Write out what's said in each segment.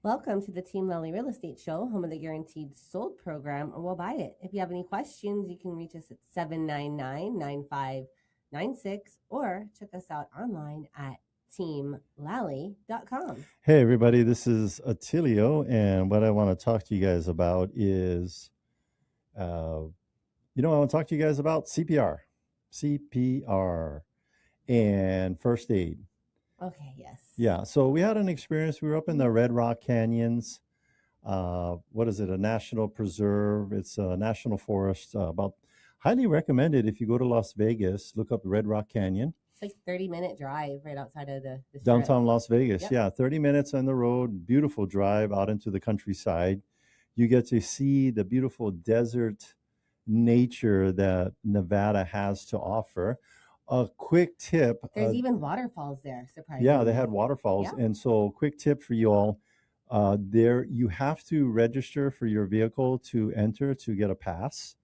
Welcome to the Team Lally Real Estate Show, home of the guaranteed sold program, or we'll buy it. If you have any questions, you can reach us at 799-9596 or check us out online at teamlally.com. Hey, everybody, this is Attilio, and what I want to talk to you guys about is, I want to talk to you guys about CPR, and first aid. Okay, yes. Yeah, so we had an experience. We were up in the Red Rock Canyons. What is it? A national preserve. It's a national forest. Highly recommended if you go to Las Vegas. Look up Red Rock Canyon. It's like 30-minute drive right outside of the Downtown Las Vegas. Yep. Yeah, 30 minutes on the road. Beautiful drive out into the countryside. You get to see the beautiful desert nature that Nevada has to offer. A quick tip. There's even waterfalls there, surprisingly. Yeah, they had waterfalls. Yeah. And so quick tip for you all. There you have to register for your vehicle to enter to get a pass.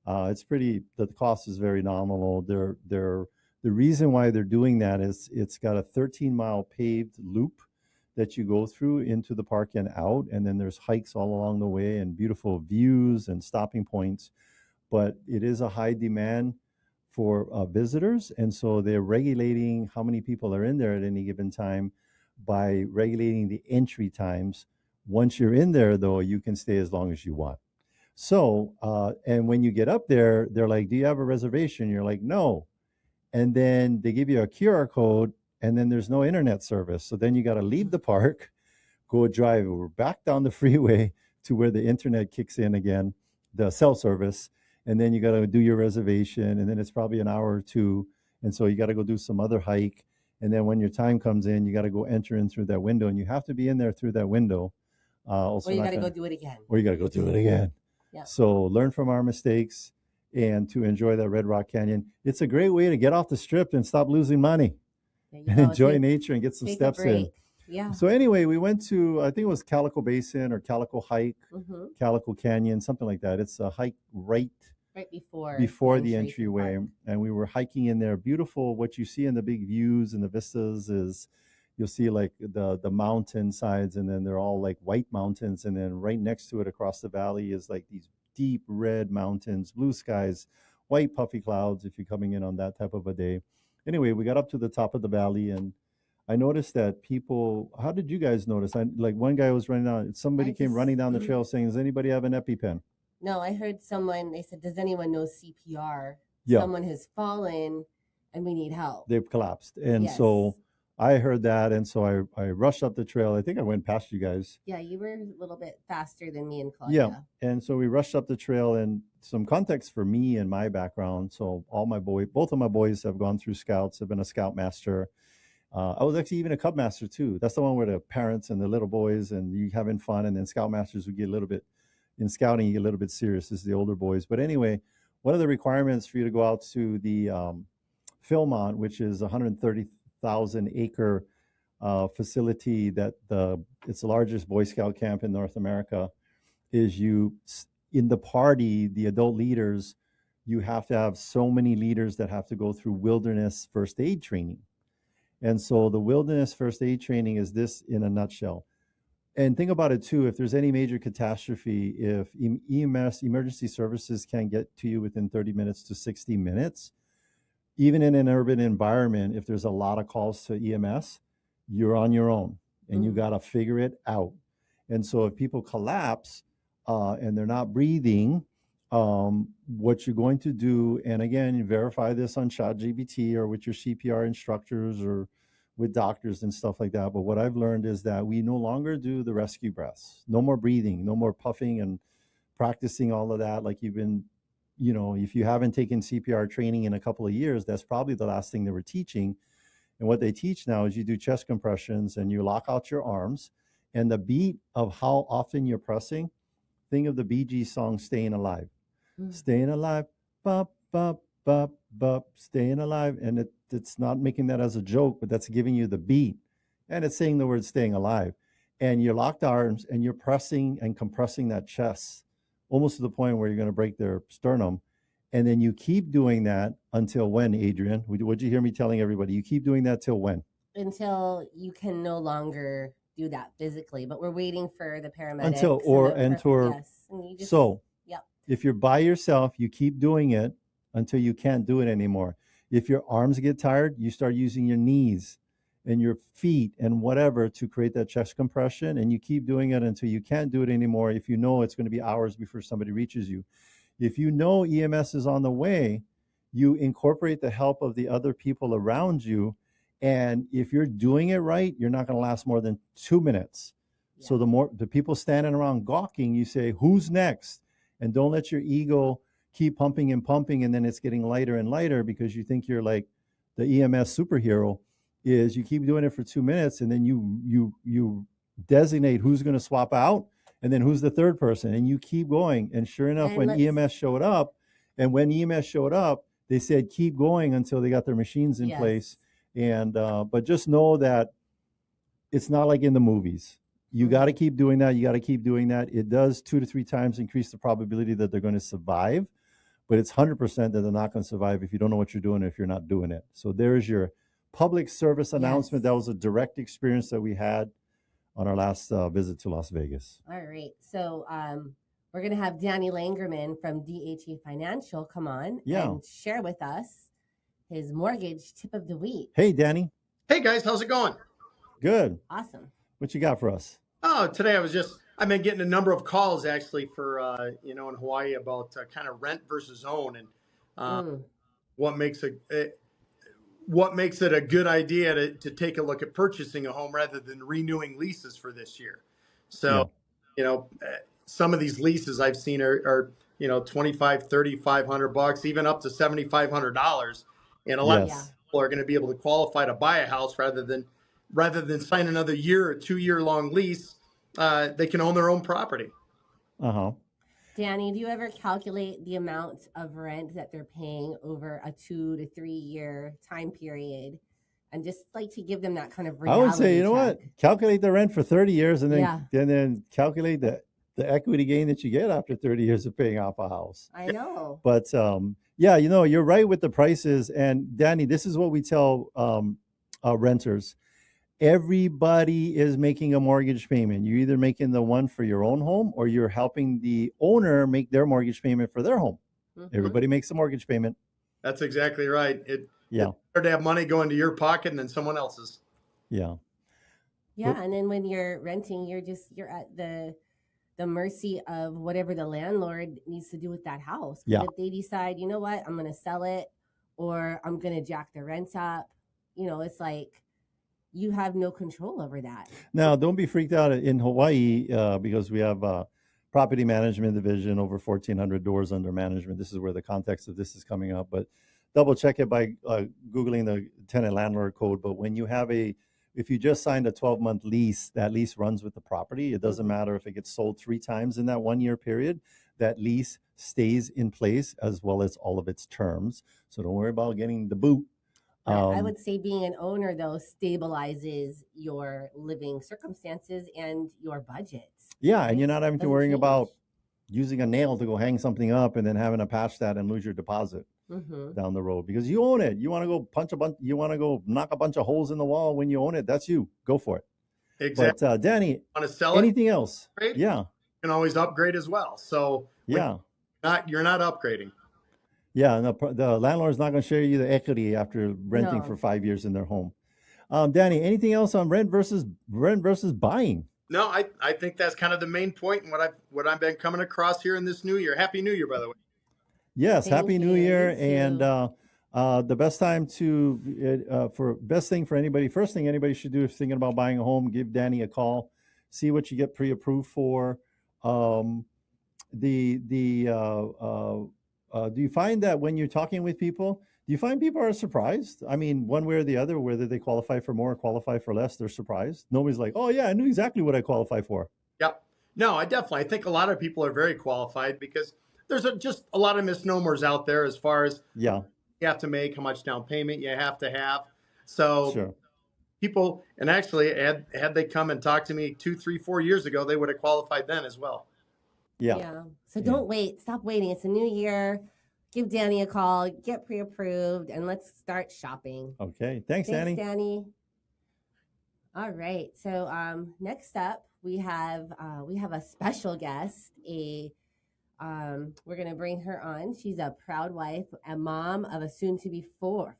The cost is very nominal. The reason why they're doing that is it's got a 13-mile paved loop that you go through into the park and out, and then there's hikes all along the way and beautiful views and stopping points. But it is a high demand for visitors, and so they're regulating how many people are in there at any given time by regulating the entry times. Once you're in there, though, you can stay as long as you want. So, and when you get up there, they're like, do you have a reservation? You're like, no. And then they give you a QR code, and then there's no internet service. So then you got to leave the park, go drive back down the freeway to where the internet kicks in again, the cell service. And then you got to do your reservation, and then it's probably an hour or two. And so you got to go do some other hike. And then when your time comes in, you got to go enter in through that window, and you have to be in there through that window. Or you got to go do it again. Or you got to go do it again. Yeah. So learn from our mistakes and to enjoy that Red Rock Canyon. It's a great way to get off the strip and stop losing money and enjoy nature and get some steps in. Yeah. So anyway, we went to, I think it was Calico Basin or Calico Hike, Calico Canyon, something like that. It's a hike right before the entryway, and we were hiking in there. Beautiful. What you see in the big views and the vistas is you'll see like the mountain sides, and then they're all like white mountains, and then right next to it across the valley is like these deep red mountains, blue skies, white puffy clouds if you're coming in on that type of a day. Anyway, we got up to the top of the valley, and I noticed that people, how did you guys notice? Like one guy was running down, somebody came running down the trail saying, does anybody have an EpiPen? No, I heard someone, they said, does anyone know CPR? Yeah. Someone has fallen and we need help. They've collapsed. And so I heard that. And so I rushed up the trail. I think I went past you guys. Yeah, you were a little bit faster than me and Claudia. Yeah. And so we rushed up the trail, and some context for me and my background. So both of my boys have gone through scouts. I've been a scout master. I was actually even a Cub master too. That's the one where the parents and the little boys and you having fun, and then scout masters would get a little bit, in scouting, you get a little bit serious. This is the older boys. But anyway, one of the requirements for you to go out to the Philmont, which is 130,000 acre facility that it's the largest Boy Scout camp in North America, is in the party, the adult leaders, you have to have so many leaders that have to go through wilderness first aid training. And so the wilderness first aid training is this in a nutshell. And think about it too, if there's any major catastrophe, if EMS, emergency services, can't get to you within 30 minutes to 60 minutes, even in an urban environment, if there's a lot of calls to EMS, you're on your own and you got to figure it out. And so if people collapse and they're not breathing, what you're going to do, and again, you verify this on ChatGPT or with your CPR instructors or with doctors and stuff like that. But what I've learned is that we no longer do the rescue breaths. No more breathing, no more puffing and practicing all of that. Like you've been, if you haven't taken CPR training in a couple of years, that's probably the last thing they were teaching. And what they teach now is you do chest compressions and you lock out your arms, and the beat of how often you're pressing, think of the Bee Gees song, Staying Alive. Staying alive, bop, bop, bop, bop, staying alive. And it's not making that as a joke, but that's giving you the beat. And it's saying the word staying alive. And your locked arms and you're pressing and compressing that chest almost to the point where you're going to break their sternum. And then you keep doing that until when, Adrienne? What'd you hear me telling everybody? You keep doing that till when? Until you can no longer do that physically, but we're waiting for the paramedics until yes, and you just so yep. if you're by yourself, you keep doing it until you can't do it anymore. If your arms get tired, you start using your knees and your feet and whatever to create that chest compression, and you keep doing it until you can't do it anymore. If you know it's going to be hours before somebody reaches you, if you know EMS is on the way, you incorporate the help of the other people around you. And if you're doing it right, you're not going to last more than 2 minutes. Yeah. So the people standing around gawking, you say, who's next? And don't let your ego keep pumping and pumping, and then it's getting lighter and lighter because you think you're like the EMS superhero. Is you keep doing it for 2 minutes, and then you designate who's going to swap out, and then who's the third person, and you keep going. And sure enough, when EMS showed up, they said keep going until they got their machines in place. And but just know that it's not like in the movies. You got to keep doing that. You got to keep doing that. It does 2 to 3 times increase the probability that they're going to survive, but it's 100% that they're not going to survive if you don't know what you're doing, if you're not doing it. So there's your public service announcement. That was a direct experience that we had on our last visit to Las Vegas. All right. So we're going to have Danny Langerman from DHA Financial come on and share with us his mortgage tip of the week. Hey, Danny. Hey, guys. How's it going? Good. Awesome. What you got for us? Oh, today I've been getting a number of calls actually for, in Hawaii about kind of rent versus own and what makes it a good idea to take a look at purchasing a home rather than renewing leases for this year. So, some of these leases I've seen are $2,500, $3,500, even up to $7,500. And a lot of people are going to be able to qualify to buy a house rather than sign another year or 2-year long lease. They can own their own property. Danny, do you ever calculate the amount of rent that they're paying over a 2 to 3 year time period? And just like to give them that kind of reality I would say, you know check. what? Calculate the rent for 30 years and then calculate the equity gain that you get after 30 years of paying off a house. I know. But you're right with the prices. And Danny, this is what we tell renters. Everybody is making a mortgage payment. You're either making the one for your own home or you're helping the owner make their mortgage payment for their home. Everybody makes a mortgage payment. That's exactly right. It's better to have money go into your pocket than someone else's. Yeah. And then when you're renting, you're at the mercy of whatever the landlord needs to do with that house. If they decide, you know what, I'm going to sell it or I'm going to jack the rent up, it's like, you have no control over that. Now, don't be freaked out in Hawaii because we have a property management division, over 1,400 doors under management. This is where the context of this is coming up, but double check it by Googling the tenant landlord code. But when you have if you just signed a 12-month lease, that lease runs with the property. It doesn't matter if it gets sold 3 times in that 1 year period, that lease stays in place as well as all of its terms. So don't worry about getting the boot. I would say being an owner, though, stabilizes your living circumstances and your budgets. Yeah, right? And you're not having to worry about using a nail to go hang something up and then having to patch that and lose your deposit down the road because you own it. You want to go knock a bunch of holes in the wall when you own it. That's you. Go for it. Exactly. But Danny, want to sell anything else? Upgrade? Yeah. You can always upgrade as well. So you're not upgrading. Yeah, and the landlord's not going to share you the equity after renting for 5 years in their home. Danny, anything else on rent versus buying? No, I think that's kind of the main point and what I've been coming across here in this new year. Happy New Year, by the way. Yes, Happy New Year, and the best time best thing for anybody. First thing anybody should do if thinking about buying a home, give Danny a call, see what you get pre-approved for. Do you find that when you're talking with people, do you find people are surprised? I mean, one way or the other, whether they qualify for more or qualify for less, they're surprised. Nobody's like, oh yeah, I knew exactly what I qualify for. Yep. No, I think a lot of people are very qualified because there's just a lot of misnomers out there as far as you have to make, how much down payment you have to have. So people, and actually had they come and talked to me 2, 3, 4 years ago, they would have qualified then as well. Yeah. So don't wait. Stop waiting. It's a new year. Give Danny a call. Get pre-approved, and let's start shopping. Okay. Thanks, Danny. Danny. All right. So next up we have a special guest. We're gonna bring her on. She's a proud wife, a mom of a soon to be four,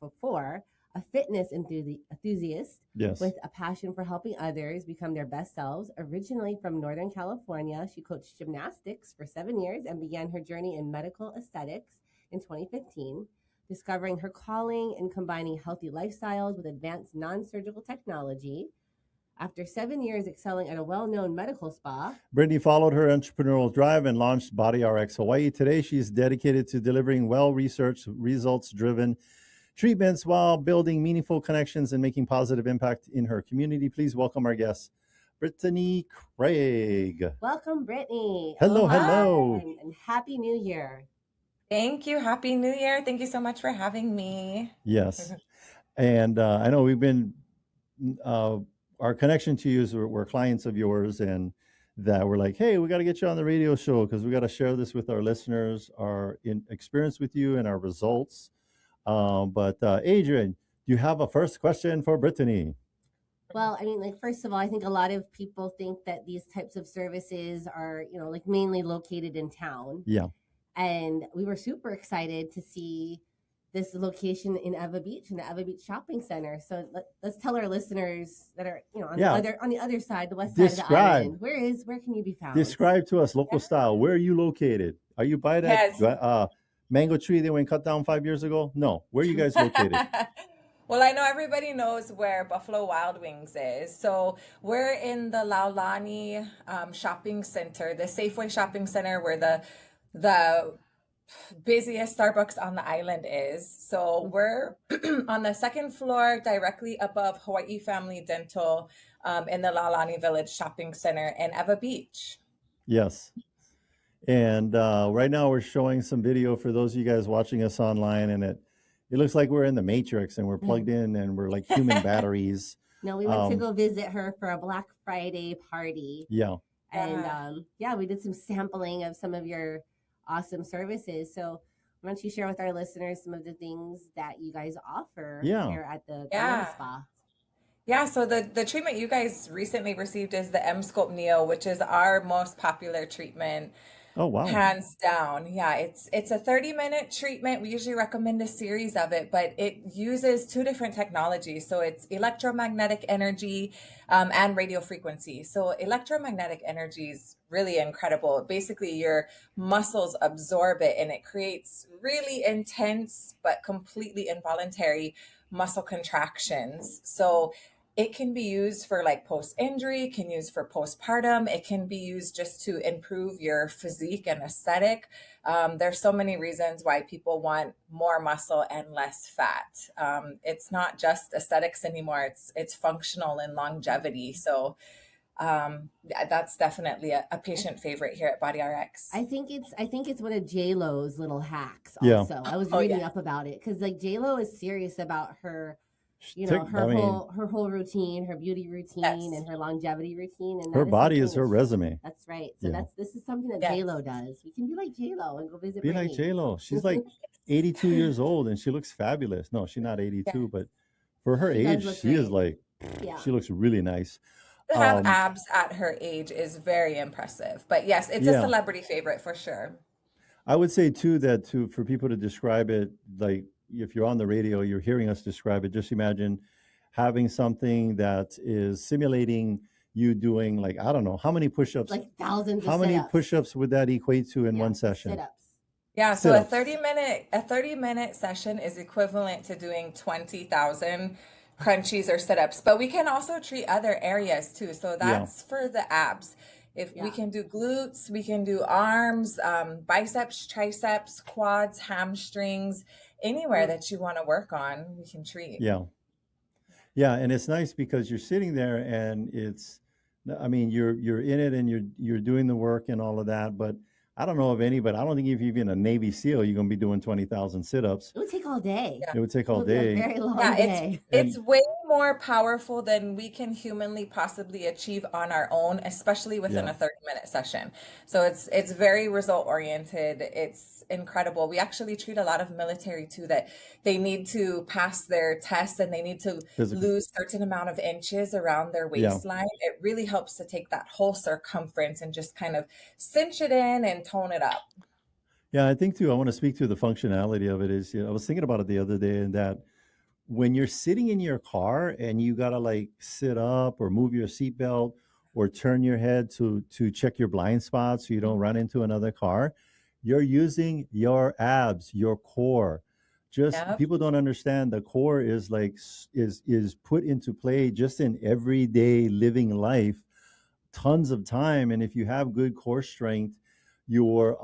a fitness enthusiast Yes. with a passion for helping others become their best selves. Originally from Northern California, she coached gymnastics for 7 years and began her journey in medical aesthetics in 2015, discovering her calling and combining healthy lifestyles with advanced non-surgical technology. After 7 years excelling at a well-known medical spa, Brittany followed her entrepreneurial drive and launched Body RX Hawaii. Today, she's dedicated to delivering well-researched, results-driven treatments while building meaningful connections and making positive impact in her community. Please welcome our guest, Brittany Craig. welcome, Brittany. Hello, Aloha, hello. and Happy New Year. Thank you. Happy New Year. Thank you so much for having me. Yes. And I know we've been, our connection to you is we're clients of yours, and that we're like, hey, we got to get you on the radio show because we got to share this with our listeners, our experience with you and our results. But Adrienne, do you have a first question for Brittany? Well, I mean, like, first of all, I think a lot of people think that these types of services are, like mainly located in town. Yeah. And we were super excited to see this location in Eva Beach, in the Eva Beach Shopping Center. So let's tell our listeners that are, on the other side, the west side of the island. Where can you be found? Describe to us local style. Where are you located? Are you by that mango tree they went cut down 5 years ago? No. Where are you guys located? Well, I know everybody knows where Buffalo Wild Wings is. So we're in the Laulani shopping center, the Safeway shopping center where the busiest Starbucks on the island is. So we're on the second floor, directly above Hawaii Family Dental, in the Laulani Village Shopping Center in Eva Beach. Yes. And right now we're showing some video for those of you guys watching us online, and it looks like we're in the Matrix and we're plugged in and we're like human batteries. No, we went to go visit her for a Black Friday party. Yeah. And we did some sampling of some of your awesome services. So why don't you share with our listeners some of the things that you guys offer here at the spa? Yeah, so the treatment you guys recently received is the M-Scope Neo, which is our most popular treatment. Oh, wow. Hands down. Yeah, it's a 30-minute treatment. We usually recommend a series of it, but it uses two different technologies. So it's electromagnetic energy and radio frequency. So electromagnetic energy is really incredible. Basically, your muscles absorb it and it creates really intense but completely involuntary muscle contractions. So it can be used for like post-injury, can use for postpartum. It can be used just to improve your physique and aesthetic. There's so many reasons why people want more muscle and less fat. It's not just aesthetics anymore. It's functional and longevity. So that's definitely a patient favorite here at Body RX. I think it's one of J-Lo's little hacks also. I was reading up about it because like J-Lo is serious about her her whole routine, her beauty routine, and her longevity routine, and her body is her resume. That's right. So this is something that J-Lo does. We can be like J-Lo and go visit. Be like J-Lo. She's like 82 years old and she looks fabulous. No, she's not 82, but for her age, she is like, she looks really nice. To have abs at her age is very impressive. But yes, it's a celebrity favorite for sure. I would say too that for people to describe it, like if you're on the radio, you're hearing us describe it. Just imagine having something that is simulating you doing like, I don't know, how many push-ups? Like thousands How of many sit-ups. push-ups would that equate to in one session? Sit-ups. Yeah, so a 30-minute session is equivalent to doing 20,000 crunchies or sit-ups, but we can also treat other areas too. So that's for the abs. If we can do glutes, we can do arms, biceps, triceps, quads, hamstrings, anywhere that you want to work on, we can treat. Yeah. Yeah. And it's nice because you're sitting there and you're in it and you're doing the work and all of that. But I don't know of anybody. I don't think if you're even a Navy SEAL, you're going to be doing 20,000 sit-ups. It would take all day. It would take all day. A very long day. It's way more powerful than we can humanly possibly achieve on our own, especially within a 30-minute session. So it's very result oriented. It's incredible. We actually treat a lot of military too, that they need to pass their tests and they need to lose a certain amount of inches around their waistline. It really helps to take that whole circumference and just kind of cinch it in and tone it up. Yeah, I think too, I want to speak to the functionality of it is, I was thinking about it the other day, and that when you're sitting in your car and you got to like sit up or move your seatbelt or turn your head to check your blind spot so you don't run into another car, you're using your abs, your core. Just people don't understand the core is like is put into play just in everyday living life tons of time. And if you have good core strength, you're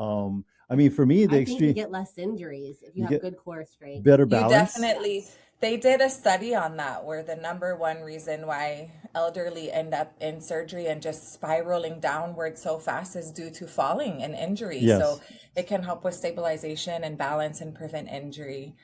I mean, for me, the extreme, you get less injuries if you have good core strength. Better balance. You definitely. They did a study on that where the number one reason why elderly end up in surgery and just spiraling downward so fast is due to falling and injury. Yes. So it can help with stabilization and balance and prevent injury.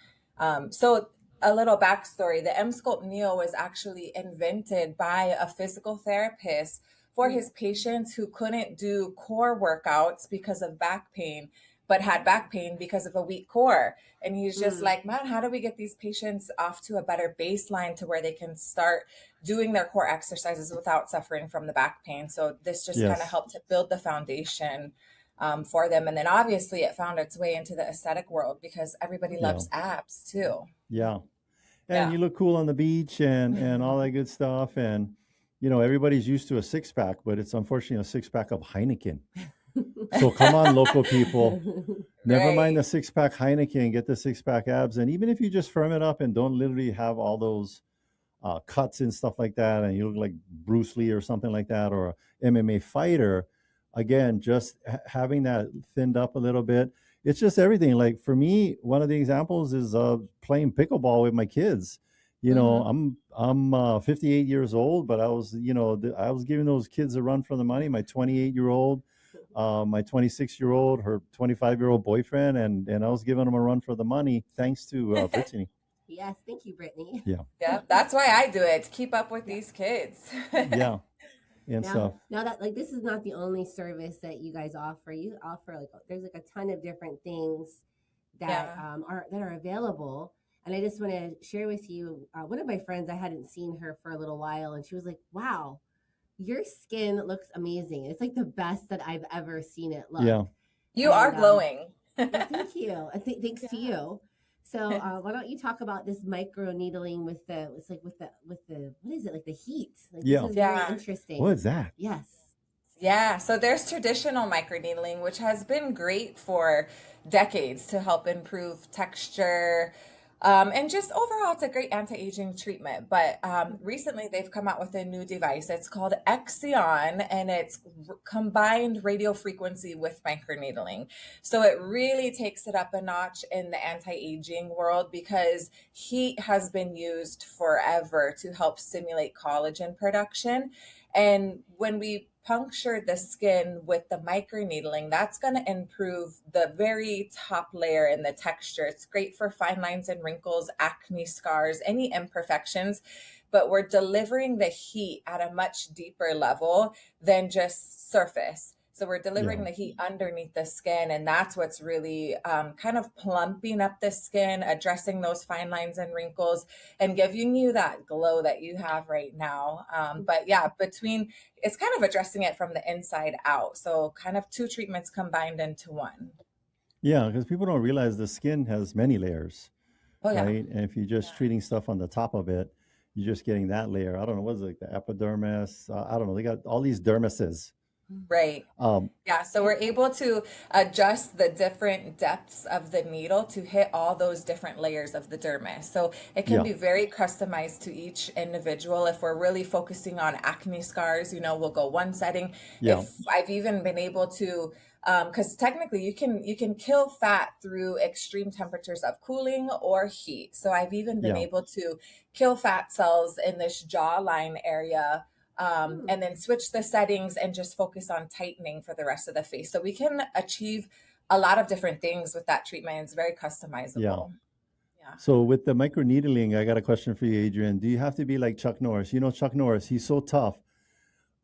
So a little backstory, the M-Sculpt Neo was actually invented by a physical therapist for his patients who couldn't do core workouts because of back pain, but had back pain because of a weak core. And he's just like, man, how do we get these patients off to a better baseline to where they can start doing their core exercises without suffering from the back pain? So this just kind of helped to build the foundation for them. And then obviously it found its way into the aesthetic world because everybody loves abs too. Yeah. And you look cool on the beach and all that good stuff. And, you know, everybody's used to a six-pack, but it's unfortunately a six-pack of Heineken. So come on, local people. Never mind the six-pack Heineken, get the six-pack abs. And even if you just firm it up and don't literally have all those cuts and stuff like that, and you look like Bruce Lee or something like that, or an MMA fighter, again, just having that thinned up a little bit. It's just everything. Like for me, one of the examples is playing pickleball with my kids. You know, I'm 58 years old, but I was, you know, I was giving those kids a run for the money. My 28-year-old, my 26-year-old, her 25-year-old boyfriend, and I was giving them a run for the money thanks to Brittany. Yes, thank you, Brittany. Yeah, that's why I do it, to keep up with these kids. And stuff. Now that like this is not the only service that you guys offer. You offer like there's like a ton of different things that are available. And I just want to share with you one of my friends. I hadn't seen her for a little while, and she was like, "Wow, your skin looks amazing. It's like the best that I've ever seen it look." Yeah, you are glowing. Thank you. Thanks to you. So why don't you talk about this micro needling with the what is it, like the heat? Like, this is very interesting. What is that? Yes. Yeah, so there's traditional microneedling, which has been great for decades to help improve texture. And just overall, it's a great anti-aging treatment. But recently, they've come out with a new device. It's called Exion, and it's combined radio frequency with microneedling. So it really takes it up a notch in the anti-aging world because heat has been used forever to help stimulate collagen production. And when we puncture the skin with the microneedling, that's going to improve the very top layer in the texture. It's great for fine lines and wrinkles, acne scars, any imperfections, but we're delivering the heat at a much deeper level than just surface. So we're delivering the heat underneath the skin, and that's what's really kind of plumping up the skin, addressing those fine lines and wrinkles, and giving you that glow that you have right now. But yeah, it's kind of addressing it from the inside out. So kind of two treatments combined into one. Yeah, because people don't realize the skin has many layers, Oh, yeah. right? And if you're just treating stuff on the top of it, you're just getting that layer. I don't know, what is it, like the epidermis? I don't know. They got all these dermises. Right. Yeah. So we're able to adjust the different depths of the needle to hit all those different layers of the dermis. So it can be very customized to each individual. If we're really focusing on acne scars, we'll go one setting. If I've even been able to, because technically you can kill fat through extreme temperatures of cooling or heat. So I've even been able to kill fat cells in this jawline area. And then switch the settings and just focus on tightening for the rest of the face. So we can achieve a lot of different things with that treatment. It's very customizable. Yeah. So with the microneedling, I got a question for you, Adrienne. Do you have to be like Chuck Norris? You know Chuck Norris, he's so tough.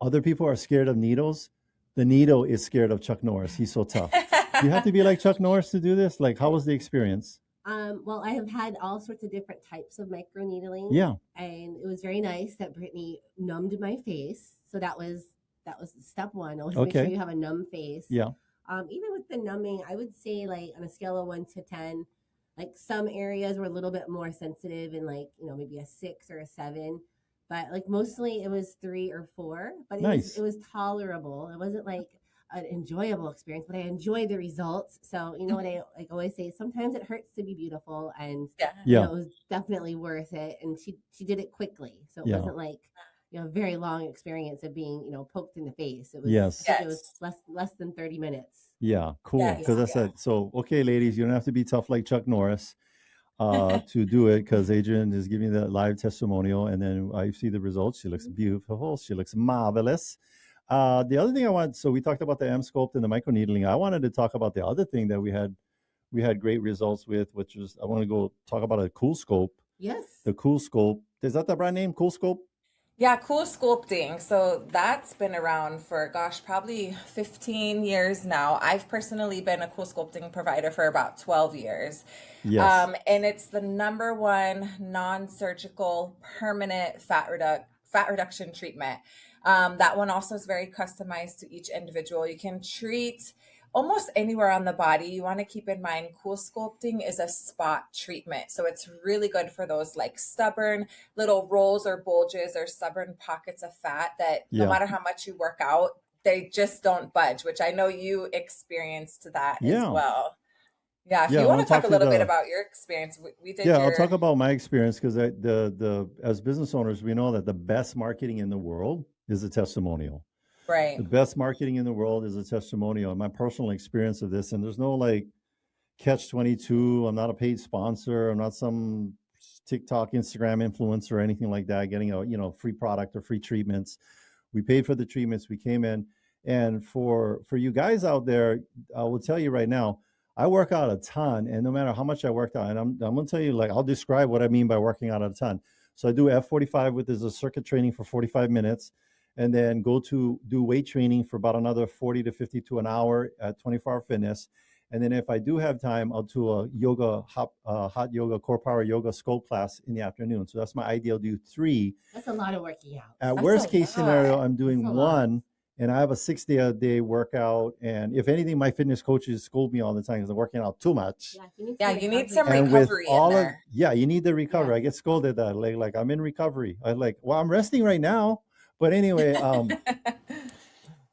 Other people are scared of needles. The needle is scared of Chuck Norris. He's so tough. Do you have to be like Chuck Norris to do this? Like, how was the experience? Well, I have had all sorts of different types of microneedling. Yeah. And it was very nice that Brittany numbed my face. So that was step one. Always make sure you have a numb face. Yeah. Even with the numbing, I would say like on a scale of 1 to 10, like some areas were a little bit more sensitive and like, maybe a 6 or a 7. But like mostly it was 3 or 4. But it was tolerable. It wasn't like an enjoyable experience, but I enjoyed the results. So you know what I like always say, sometimes it hurts to be beautiful, and it was definitely worth it. And she did it quickly, so it wasn't like a very long experience of being poked in the face. It was it was less than 30 minutes. Yeah, cool. Because I said, so okay, ladies, you don't have to be tough like Chuck Norris to do it, because Adrienne is giving that live testimonial, and then I see the results. She looks beautiful. She looks marvelous. The other thing so we talked about the M sculpt and the microneedling. I wanted to talk about the other thing that we had great results with, which was, I want to go talk about a Cool Scope. Yes. The Cool Scope. Is that the brand name? Cool Scope? Yeah, Cool Sculpting. So that's been around for, probably 15 years now. I've personally been a Cool Sculpting provider for about 12 years. Yes. And it's the #1 non-surgical permanent fat reduction treatment. That one also is very customized to each individual. You can treat almost anywhere on the body. You want to keep in mind, Cool Sculpting is a spot treatment. So it's really good for those like stubborn little rolls or bulges or stubborn pockets of fat that no matter how much you work out, they just don't budge, which I know you experienced that as well. Yeah, if you want to talk a little bit about your experience, we did. I'll talk about my experience, because as business owners, we know that the best marketing in the world is a testimonial. Right. The best marketing in the world is a testimonial. And my personal experience of this, and there's no like catch-22. I'm not a paid sponsor. I'm not some TikTok, Instagram influencer or anything like that, getting a free product or free treatments. We paid for the treatments. We came in, and for you guys out there, I will tell you right now, I work out a ton, and no matter how much I worked out, and I'm going to tell you, like, I'll describe what I mean by working out a ton. So I do F45, which is a circuit training for 45 minutes, and then go to do weight training for about another 40 to 50 to an hour at 24-hour fitness. And then if I do have time, I'll do a hot yoga, core power yoga sculpt class in the afternoon. So that's my ideal. Do 3. That's a lot of working out. At worst case scenario, I'm doing 1. And I have a 6-day workout. And if anything, my fitness coaches scold me all the time because I'm working out too much. You need some recovery in there. You need the recovery. I get scolded that like I'm in recovery. I'm resting right now. But anyway,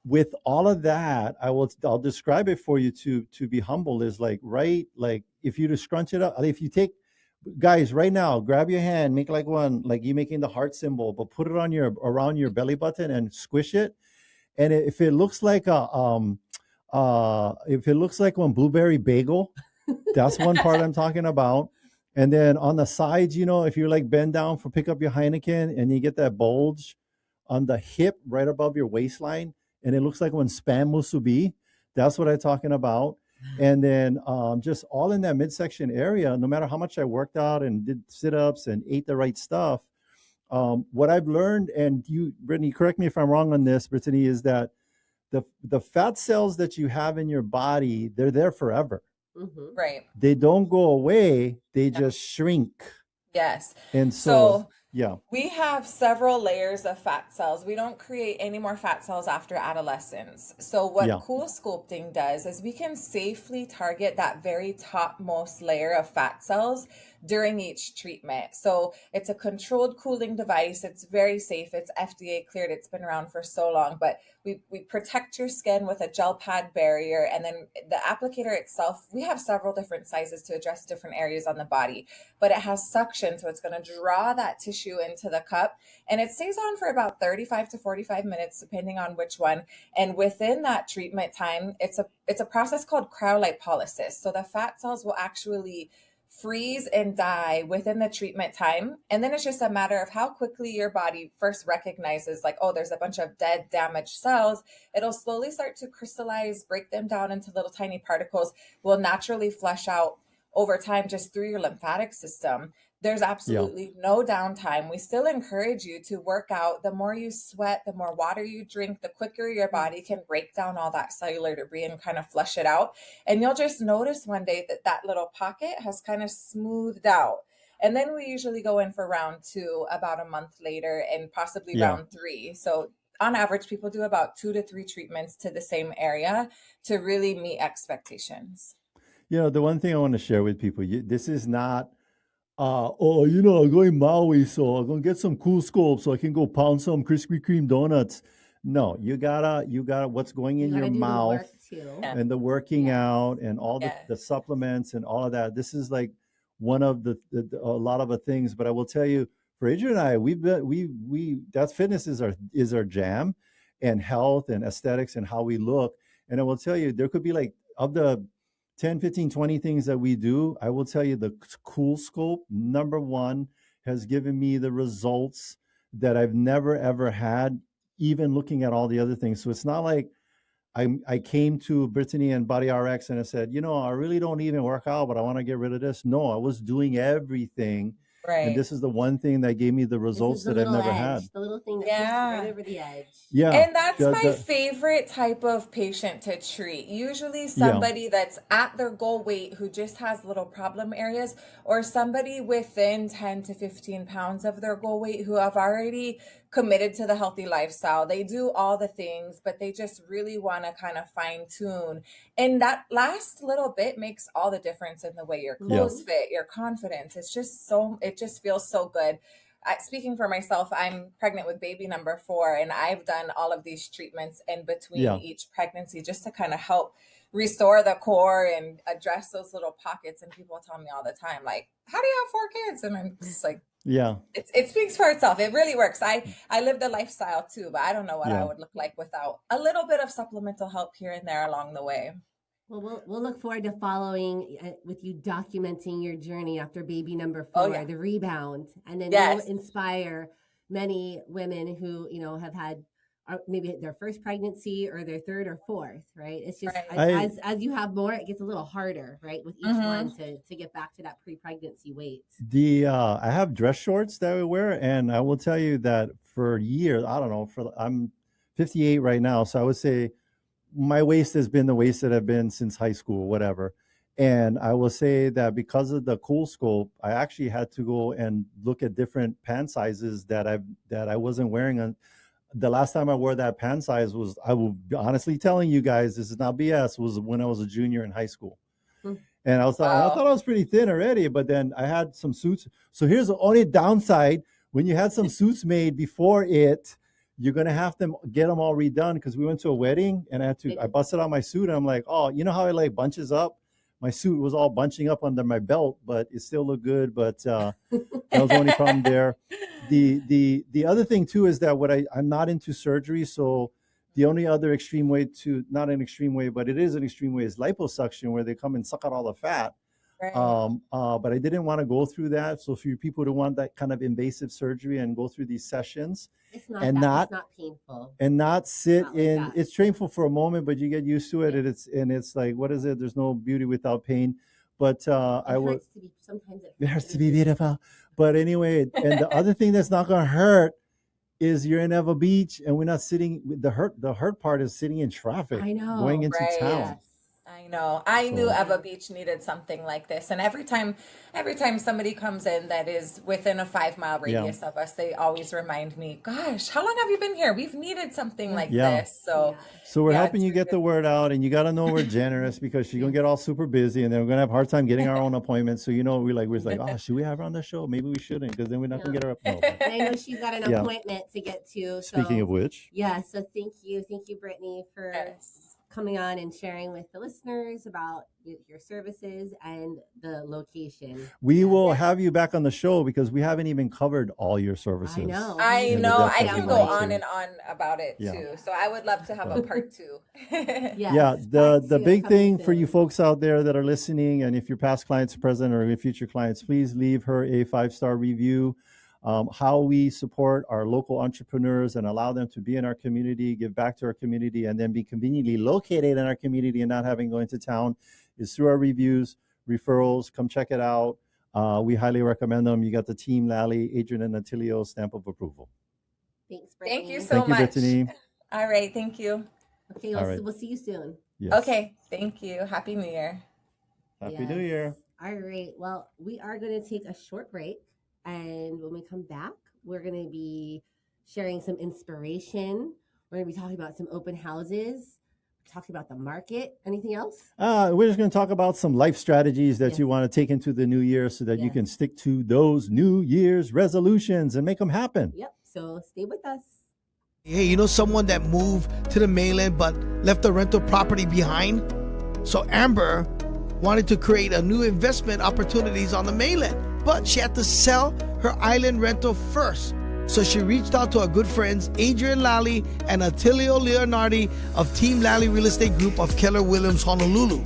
with all of that, I'll describe it for you to be humble. Is like if you just scrunch it up, if you take, guys, right now, grab your hand, make like one, like you making the heart symbol, but put it around your belly button and squish it. And if it looks like one blueberry bagel, that's one part I'm talking about. And then on the sides, if you like bend down for pick up your Heineken and you get that bulge on the hip right above your waistline, and it looks like one spam musubi, that's what I'm talking about. And then just all in that midsection area, no matter how much I worked out and did sit-ups and ate the right stuff, what I've learned, and you, Brittany, correct me if I'm wrong on this, Brittany, is that the fat cells that you have in your body, they're there forever. Mm-hmm. Right. They don't go away. They just shrink. Yes. And so we have several layers of fat cells. We don't create any more fat cells after adolescence. So what Cool Sculpting does is we can safely target that very topmost layer of fat cells during each treatment. So it's a controlled cooling device. It's very safe. It's FDA cleared. It's been around for so long, but we protect your skin with a gel pad barrier. And then the applicator itself, we have several different sizes to address different areas on the body, but it has suction. So it's going to draw that tissue into the cup, and it stays on for about 35 to 45 minutes, depending on which one. And within that treatment time, it's a process called cryolipolysis. So the fat cells will actually freeze and die within the treatment time. And then it's just a matter of how quickly your body first recognizes, like, oh, there's a bunch of dead, damaged cells. It'll slowly start to crystallize, break them down into little tiny particles, will naturally flush out over time just through your lymphatic system. There's absolutely no downtime. We still encourage you to work out. The more you sweat, the more water you drink, the quicker your body can break down all that cellular debris and kind of flush it out. And you'll just notice one day that that little pocket has kind of smoothed out. And then we usually go in for round 2 about a month later, and possibly round 3. So on average, people do about 2 to 3 treatments to the same area to really meet expectations. The one thing I want to share with people, this is not, I'm going Maui, so I'm going to get some cool sculpts so I can go pound some Krispy Kreme donuts. No, you gotta what's going in your mouth and the working out and all the supplements and all of that. This is like one of a lot of the things, but I will tell you, for Adrienne and I, that fitness is our jam, and health and aesthetics and how we look. And I will tell you, there could be like, of the 10, 15, 20 things that we do, I will tell you the Cool Scope, number one, has given me the results that I've never, ever had, even looking at all the other things. So it's not like I came to Brittany and Body RX and I said, I really don't even work out, but I want to get rid of this. No, I was doing everything. Right. And this is the one thing that gave me the results that I've never had. The little thing that pushes right over the edge. Yeah. And that's my favorite type of patient to treat. Usually somebody that's at their goal weight who just has little problem areas, or somebody within 10 to 15 pounds of their goal weight who have already committed to the healthy lifestyle. They do all the things, but they just really want to kind of fine tune. And that last little bit makes all the difference in the way your clothes fit, your confidence. It just feels so good. Speaking for myself, I'm pregnant with baby number 4, and I've done all of these treatments in between each pregnancy just to kind of help restore the core and address those little pockets. And people tell me all the time, like, how do you have 4 kids? And I'm just like, it speaks for itself. It really works. I live the lifestyle too, but I don't know what I would look like without a little bit of supplemental help here and there along the way. Well, we'll look forward to following with you, documenting your journey after baby number 4, the rebound, and then you'll inspire many women who have had maybe their first pregnancy or their 3rd or 4th. Right? It's just as you have more, it gets a little harder, right, with each one to get back to that pre-pregnancy weight. I have dress shorts that I wear, and I will tell you that for years, I don't know, I'm 58 right now, so I would say my waist has been the waist that I've been since high school, whatever. And I will say that because of the Cool Scope, I actually had to go and look at different pant sizes that I wasn't wearing. The last time I wore that pant size was, I will be honestly telling you guys, this is not BS, was when I was a junior in high school. And I thought I was pretty thin already, but then I had some suits. So here's the only downside: when you had some suits made before it, you're going to have to get them all redone, because we went to a wedding and I busted out my suit, and I'm like, oh, you know how it like bunches up? My suit was all bunching up under my belt, but it still looked good. But that was the only problem there. The other thing too is that I'm not into surgery. So the only other extreme way not an extreme way, but it is an extreme way, is liposuction, where they come and suck out all the fat. Right. But I didn't want to go through that. So for you people who want that kind of invasive surgery and go through these sessions, it's not painful, and not sit in. Like it's painful for a moment, but you get used to it, and it's like, what is it? There's no beauty without pain. But it hurts to be beautiful. But anyway, and the other thing that's not gonna hurt is you're in Eva Beach, and we're not sitting. The hurt part is sitting in traffic. I know, going into town. Yes. I know. I knew Eva Beach needed something like this. And every time somebody comes in that is within a 5-mile radius of us, they always remind me, gosh, how long have you been here? We've needed something like this. So we're helping you get the word out, and you got to know we're generous, because she's going to get all super busy, and then we're going to have a hard time getting our own appointments. So, we're like, oh, should we have her on the show? Maybe we shouldn't, because then we're not going to get her up. No. I know she's got an appointment to get to. So. Speaking of which. Yeah. So thank you, Brittany, for coming on and sharing with the listeners about your services and the location. We will have you back on the show, because we haven't even covered all your services. I know. I can go on and on about it too. So I would love to have a part 2. The big thing for you folks out there that are listening, and if your past clients, present, or your future clients, please leave her a 5-star review. How we support our local entrepreneurs and allow them to be in our community, give back to our community, and then be conveniently located in our community and not having to go into town is through our reviews. referrals. Come check it out. We highly recommend them. You got the Team Lally, Adrienne and Attilio stamp of approval. Thanks, Brittany. Thank you so Thank you, much. Brittany. All right. Thank you. Okay, we'll see you soon. Yes. Okay. Thank you. Happy New Year. Happy New Year. All right. Well, we are going to take a short break. And when we come back, we're going to be sharing some inspiration. We're going to be talking about some open houses, talking about the market. Anything else? We're just going to talk about some life strategies that you want to take into the new year so that you can stick to those New Year's resolutions and make them happen. Yep. So stay with us. Hey, you know someone that moved to the mainland but left the rental property behind? So Amber wanted to create a new investment opportunities on the mainland, but she had to sell her island rental first. So she reached out to our good friends Adrienne Lally and Attilio Leonardi of Team Lally Real Estate Group of Keller Williams, Honolulu.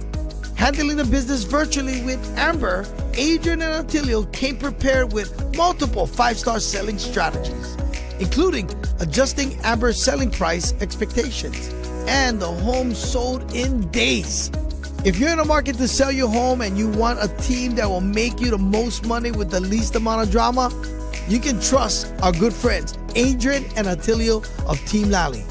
Handling the business virtually with Amber, Adrienne and Attilio came prepared with multiple 5-star selling strategies, including adjusting Amber's selling price expectations, and the home sold in days. If you're in the market to sell your home and you want a team that will make you the most money with the least amount of drama, you can trust our good friends, Adrienne and Attilio of Team Lally.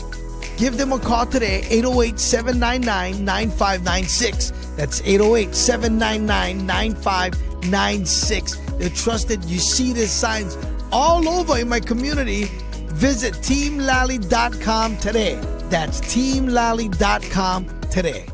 Give them a call today, 808-799-9596. That's 808-799-9596. They're trusted. You see these signs all over in my community. Visit teamlally.com today. That's teamlally.com today.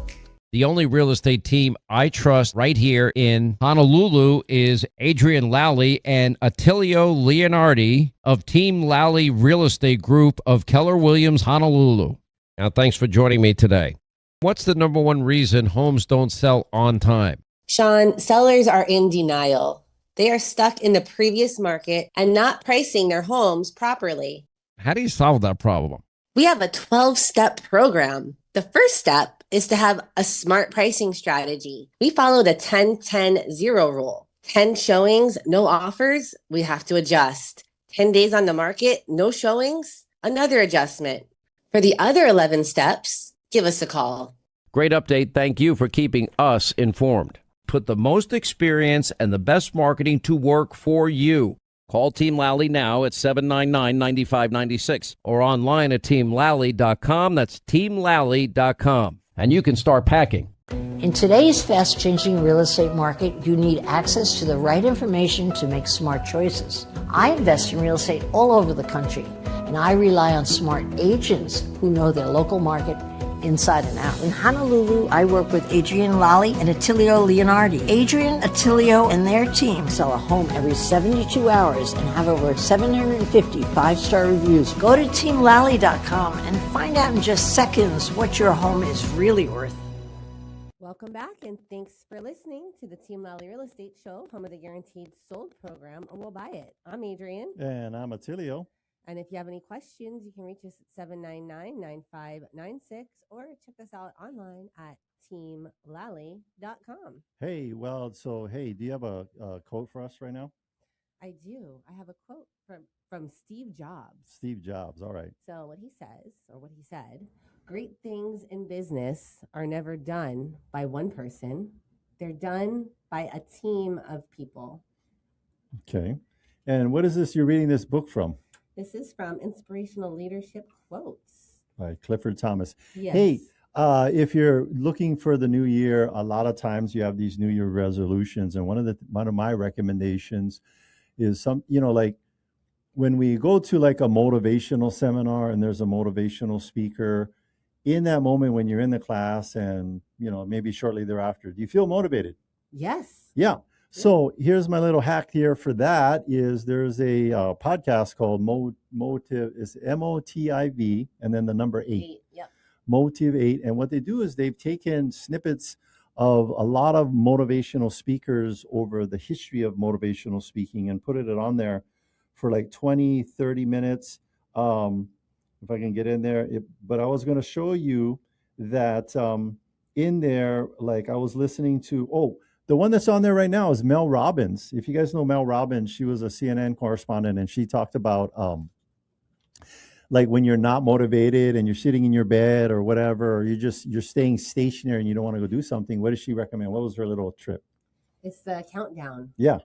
The only real estate team I trust right here in Honolulu is Adrienne Lally and Attilio Leonardi of Team Lally Real Estate Group of Keller Williams, Honolulu. Now, thanks for joining me today. What's the number one reason homes don't sell on time? Sean, sellers are in denial. They are stuck in the previous market and not pricing their homes properly. How do you solve that problem? We have a 12-step program. The first step is to have a smart pricing strategy. We follow the 10-10-0 rule. 10 showings, no offers, we have to adjust. 10 days on the market, no showings, another adjustment. For the other 11 steps, give us a call. Great update. Thank you for keeping us informed. Put the most experience and the best marketing to work for you. Call Team Lally now at 799-9596 or online at teamlally.com. That's teamlally.com. And you can start packing. In today's fast-changing real estate market, you need access to the right information to make smart choices. I invest in real estate all over the country, and I rely on smart agents who know their local market inside and out. In Honolulu, I work with Adrienne Lally and Attilio Leonardi. Adrienne, Attilio, and their team sell a home every 72 hours and have over 750 5-star reviews. Go to teamlally.com and find out in just seconds what your home is really worth. Welcome back, and thanks for listening to the Team Lally Real Estate Show, home of the Guaranteed Sold program, and we'll buy it. I'm Adrienne. And I'm Attilio. And if you have any questions, you can reach us at 799-9596 or check us out online at teamlally.com. Hey, do you have a quote for us right now? I do. I have a quote from Steve Jobs. Steve Jobs, all right. So what he said, great things in business are never done by one person. They're done by a team of people. Okay. And what is this you're reading this book from? This is from Inspirational Leadership Quotes By Clifford Thomas. Yes. Hey, if you're looking for the new year, a lot of times you have these New Year resolutions. And one of my recommendations is like when we go to like a motivational seminar and there's a motivational speaker, in that moment when you're in the class and, maybe shortly thereafter, do you feel motivated? Yes. Yeah. So here's my little hack here for that is there's a podcast called Motive, it's MOTIV and then the number 8. Yep. Motive 8. And what they do is they've taken snippets of a lot of motivational speakers over the history of motivational speaking and put it on there for like 20, 30 minutes. If I can get in there. But I was going to show you that in there, like I was listening to, the one that's on there right now is Mel Robbins. If you guys know Mel Robbins, she was a CNN correspondent and she talked about like when you're not motivated and you're sitting in your bed or whatever, or you're staying stationary and you don't want to go do something. What does she recommend? What was her little trip? It's the countdown. Yeah.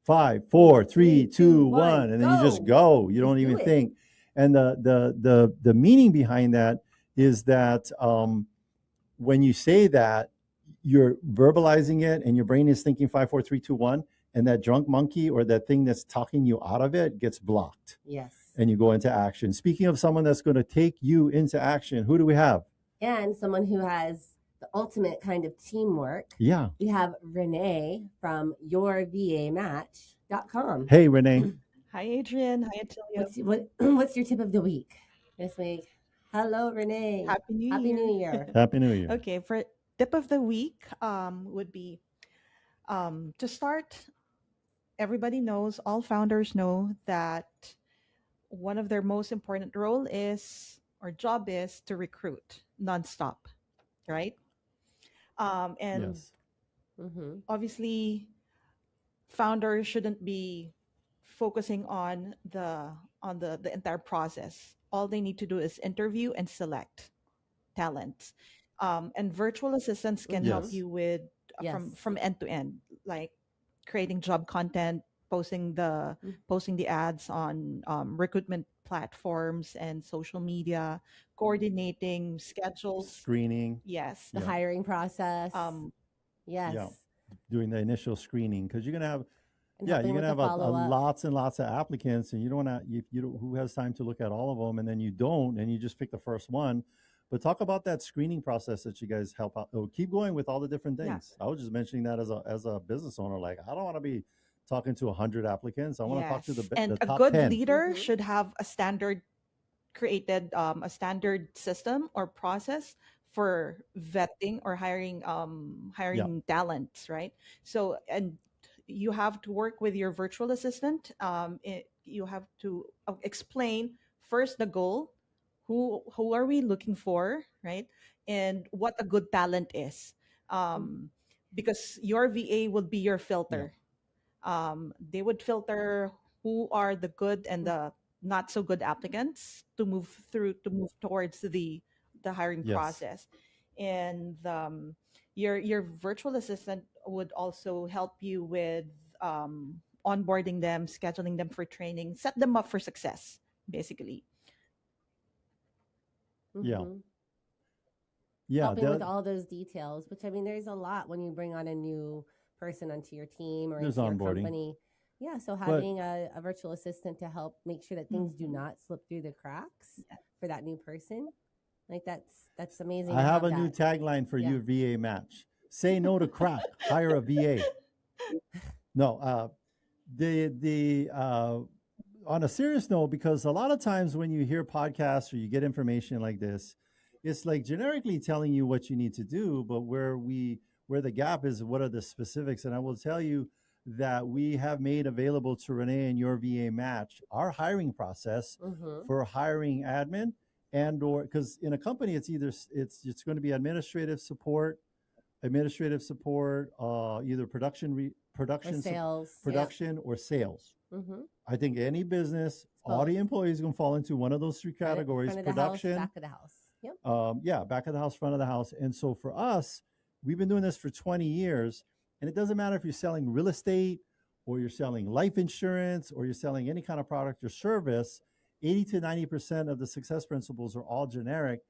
5, 4, 3, 2, 1, and then you just go. You don't even think. And the meaning behind that is that when you say that, you're verbalizing it, and your brain is thinking 5, 4, 3, 2, 1, and that drunk monkey or that thing that's talking you out of it gets blocked. Yes. And you go into action. Speaking of someone that's going to take you into action, who do we have? And someone who has the ultimate kind of teamwork. Yeah. We have Renee from yourvamatch.com. Hey, Renee. Hi, Adrienne. Hi, Attilio. What's your tip of the week this week? Hello, Renee. Happy New Year. Happy New Year. Happy New Year. Okay, for tip of the week would be to start. Everybody knows, all founders know that one of their most important role is, or job is, to recruit nonstop, right? And Yes. obviously, founders shouldn't be focusing on the entire process. All they need to do is interview and select talent. And virtual assistants can help Yes. you with from end to end, like creating job content, posting the ads on recruitment platforms and social media, coordinating schedules, Screening. yes, The hiring process. Yes. Yeah. Doing the initial screening, because you're gonna have And you're helping gonna with have the follow-up. lots and lots of applicants, and you don't want to, who has time to look at all of them, and then you don't, and you just pick the first one. But talk about that screening process that you guys help out. Oh, keep going with all the different Yeah. things. I was just mentioning that as a business owner, like I don't want to be talking to 100 applicants. I want to talk to the and the a top good 10. leader should have a standard created a standard system or process for vetting or hiring talents, right? So, and you have to work with your virtual assistant. You have to explain first the goal, who are we looking for, right? And what a good talent is, because your VA would be your filter. They would filter who are the good and the not so good applicants to move towards the hiring Yes. process. And your virtual assistant would also help you with onboarding them, scheduling them for training, set them up for success, basically. Yeah. Yeah. Helping with all those details, which I mean, there's a lot when you bring on a new person onto your team or There's into your onboarding. company. Yeah, so having a virtual assistant to help make sure that things do not slip through the cracks for that new person, like that's amazing. I to have a new that. tagline for your VA match. Say no to crack. Hire a VA. No, on a serious note, because a lot of times when you hear podcasts or you get information like this, it's like generically telling you what you need to do, but where the gap is, what are the specifics? And I will tell you that we have made available to Renee and your VA match our hiring process for hiring admin, and or because in a company it's going to be administrative support, either production or sales, or sales. I think any business, all the employees going to fall into one of those three categories: production, back of the house. Yep. Back of the house, front of the house. And so for us, we've been doing this for 20 years, and it doesn't matter if you're selling real estate or you're selling life insurance or you're selling any kind of product or service. 80 to 90% of the success principles are all generic,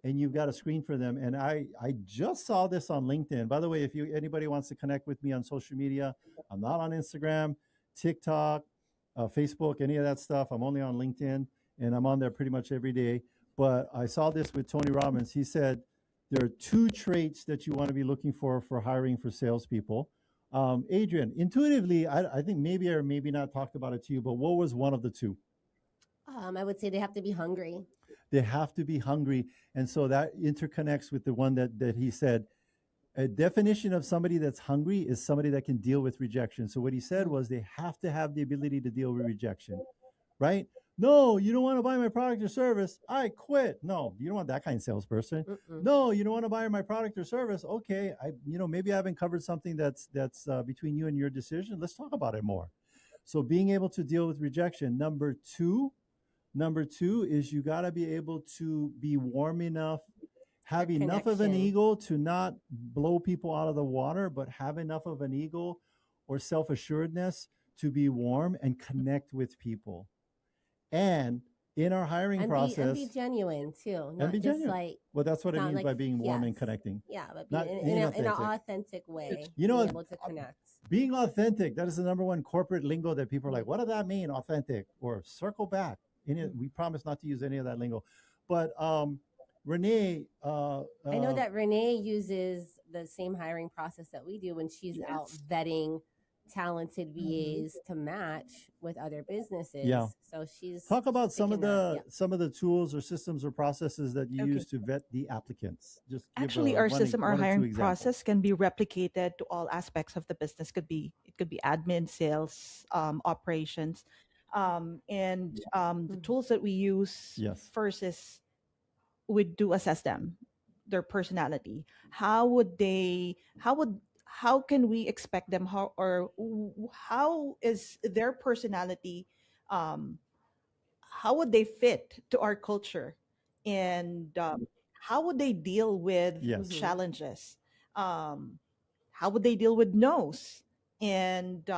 and you've got to screen for them. And I just saw this on LinkedIn. By the way, if anybody wants to connect with me on social media, I'm not on Instagram, TikTok, Facebook, any of that stuff. I'm only on LinkedIn, and I'm on there pretty much every day. But I saw this with Tony Robbins. He said there are 2 traits that you want to be looking for hiring for salespeople. Adrienne, intuitively, I think maybe or maybe not talked about it to you, but what was one of the 2? I would say they have to be hungry. They have to be hungry. And so that interconnects with the one that he said. A definition of somebody that's hungry is somebody that can deal with rejection. So what he said was they have to have the ability to deal with rejection, right? No, you don't want to buy my product or service. I quit. No, you don't want that kind of salesperson. No, you don't want to buy my product or service. Okay, maybe I haven't covered something that's between you and your decision. Let's talk about it more. So being able to deal with rejection. Number two is you got to be able to be warm enough, have enough of an ego to not blow people out of the water, but have enough of an ego or self-assuredness to be warm and connect with people. And in our hiring process, and be genuine too, not and be just genuine. like. Well, that's what I Not mean like, by being warm and yes. connecting. Yeah, but Not in being an authentic. authentic way, You know, being able to connect. being authentic, that is the number one corporate lingo that people are like, what does that mean, authentic? Or circle back. We promise not to use any of that lingo. But Renee. I know that Renee uses the same hiring process that we do when she's out vetting talented VAs to match with other businesses. Yeah. So she's talk about some of the that. some of the tools or systems or processes that you use to vet the applicants. Just actually our system, our hiring process can be replicated to all aspects of the business. It could be admin, sales, operations, and the tools that we use. First is we do assess them, their personality. How can we expect them, how is their personality, how would they fit to our culture, and how would they deal with challenges, how would they deal with no's, and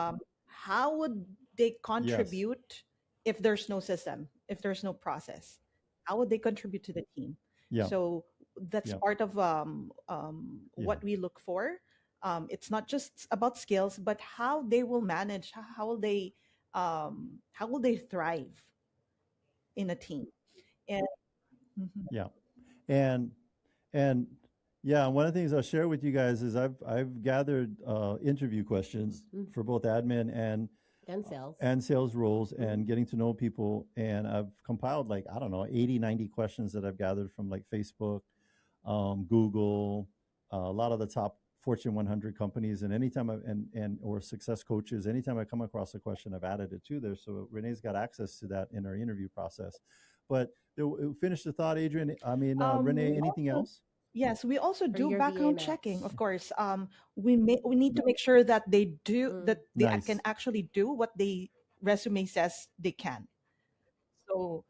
how would they contribute if there's no system, if there's no process, how would they contribute to the team? So that's part of what we look for. It's not just about skills, but how they will manage, how will they thrive in a team. And one of the things I'll share with you guys is I've gathered interview questions for both admin and sales roles, and getting to know people, and I've compiled 80, 90 questions that I've gathered from Facebook, Google, a lot of the top Fortune 100 companies, and anytime or success coaches, anytime I come across a question, I've added it to there. So Renee's got access to that in our interview process. But finish the thought, Adrienne. I mean, Renee, anything else? Yes, we also do background checking, of course. We need to make sure that they can actually do what the resume says they can. So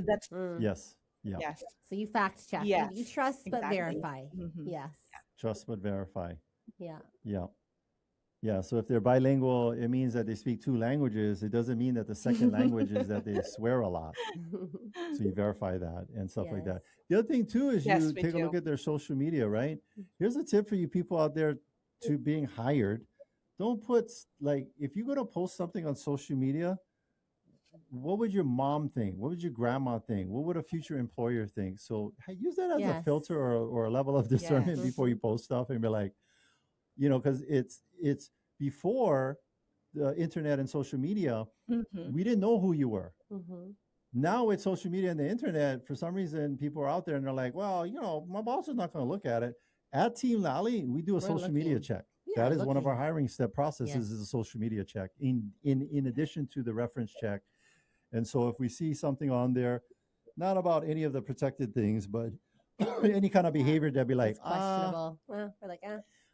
that's yes. So you fact check. Yes, you trust but verify. Yes. Trust but verify. Yeah. So if they're bilingual, it means that they speak 2 languages. It doesn't mean that the second language is that they swear a lot. So you verify that and stuff like that. The other thing too is you take a look at their social media, right? Here's a tip for you people out there to being hired. Don't put if you're going to post something on social media, what would your mom think? What would your grandma think? What would a future employer think? So use that as a filter or a level of discernment before you post stuff, and be like, because it's before the internet and social media, we didn't know who you were. Now with social media and the internet, for some reason, people are out there and they're like, well, my boss is not going to look at it. At Team Lally, we do a social media check. That is one of our hiring step processes, is a social media check in addition to the reference check. And so if we see something on there, not about any of the protected things, but any kind of behavior that'd be like, questionable. We're like,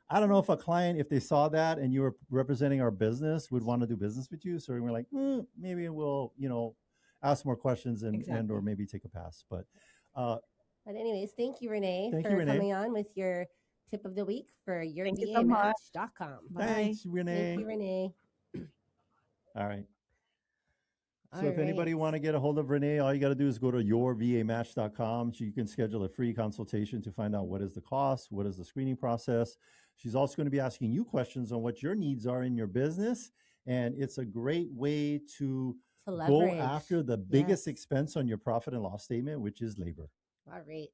I don't know if a client, if they saw that and you were representing our business, would want to do business with you. So we're like, maybe we'll, ask more questions and or maybe take a pass. But anyways, thank you, Renee, for coming on with your tip of the week for yourvamatch.com. Thanks, Renee. Thank you, Renee. All right. So if anybody want to get a hold of Renee, all you got to do is go to yourvamatch.com. So you can schedule a free consultation to find out what is the cost, what is the screening process. She's also going to be asking you questions on what your needs are in your business. And it's a great way to go after the biggest expense on your profit and loss statement, which is labor. All right.